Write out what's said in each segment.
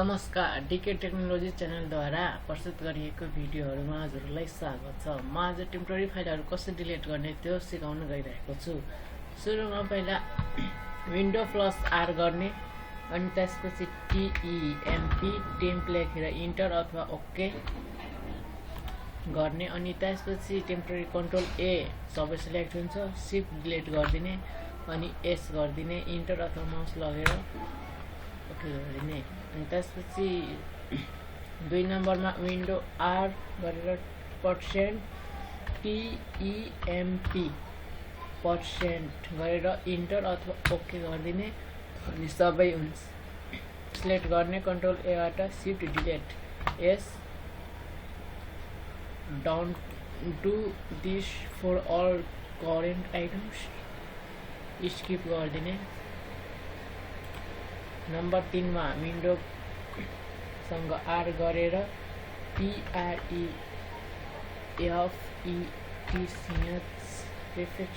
नमस्कार, DK technology च्यानलद्वारा प्रस्तुत गरिएको भिडियोहरुमा हजुरलाई स्वागत छ। म आज टेम्पररी फाइलहरु कसरी डिलिट गर्ने त्यो सिकाउन गइरहेको छु। सुरुमा पहिला विन्डो प्लस आर गर्ने अनि त्यसपछि टेम्प टेम्प लेखेर इन्टर अथवा ओके गर्ने अनि त्यसपछि टेम्पररी कन्ट्रोल ए सबै सिलेक्ट हुन्छ, शिफ्ट डिलिट गरिदिने अनि एस गरिदिने, इन्टर अथवा माउस लगेर ओके गरिदिने। अनि त्यसपछि 2 नम्बरमा विन्डो आर गरेर %TEMP गरेर इन्टर अथवा ओके गरिदिने अनि सबै सिलेक्ट गर्ने। कन्ट्रोल ए बाट shift delete yes don't do this for all current items skip गरिदिने। नम्बर 3 मा विन्डो सँग आर गरेर PREFECT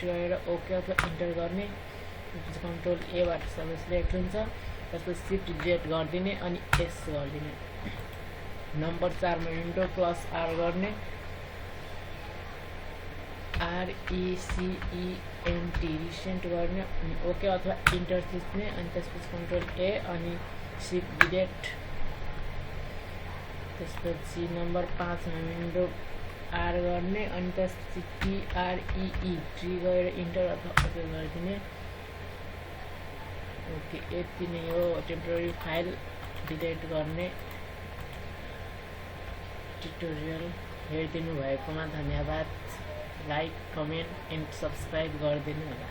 गरेर ओके अथवा इन्टर गर्ने। कन्ट्रोल ए बाट सबै सिलेक्ट हुन्छ, त्यसपछि शिफ्ट डिलिट गरिदिने अनि एस गरिदिने। नम्बर 4 मा विन्डो प्लस आर गर्ने RECENT रिसेन्ट गर्ने अनि ओके अथवा इन्टर थिच्ने अनि त्यसपछि कन्ट्रोल ए अनि शिफ्ट डिलिट। त्यसपछि नम्बर 5 मा विन्डो आर गर्ने अनि त्यसपछि ट्री गरेर इन्टर अथवा ओके गरिदिने। ओके, यति नै हो टेम्पररी फाइल डिलिट गर्ने ट्युटोरियल। हेरिदिनु भएकोमा धन्यवाद। लाइक, कमेन्ट एन्ड सब्स्क्राइब गरिदिनु होला।